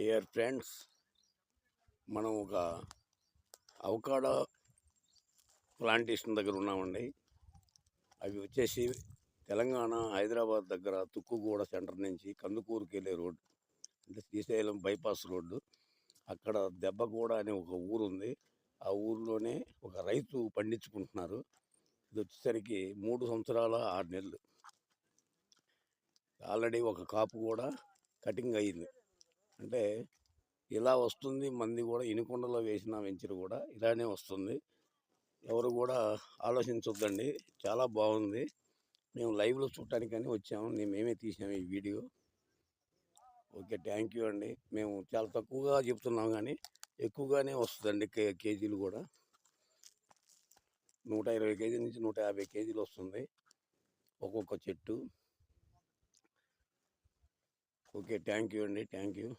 Dear friends, మనం ఒక avocado plantation దగ్గర ఉన్నామండి. అవి వచ్చేసి తెలంగాణ హైదరాబాద్ దగ్గర తుక్కుగూడ సెంటర్ నుంచి కందుకూరుకి వెళ్ళే రోడ్డు, అంటే శ్రీశైలం బైపాస్ రోడ్డు. అక్కడ దెబ్బగూడ అనే ఒక ఊరు ఉంది. ఆ ఊరిలోనే ఒక రైతు పండించుకుంటున్నారు. ఇది వచ్చేసరికి 3 సంవత్సరాల 6 నెలలు. ఆల్రెడీ ఒక కాపు కూడా కటింగ్ అయ్యింది. అంటే ఇలా వస్తుంది. మంది కూడా ఇనుకొండలో వేసిన వెంచర్ కూడా ఇలానే వస్తుంది. ఎవరు కూడా ఆలోచించొద్దండి. చాలా బాగుంది. మేము లైవ్లో చూడటానికని వచ్చాము. మేమే తీసాము ఈ వీడియో. ఓకే, థ్యాంక్ యూ అండి. మేము చాలా తక్కువగా చెప్తున్నాం, కానీ ఎక్కువగానే వస్తుందండి. కేజీలు కూడా 120 కేజీల నుంచి 150 కేజీలు వస్తుంది ఒక్కొక్క చెట్టు. ఓకే, థ్యాంక్ యూ అండి. Thank you.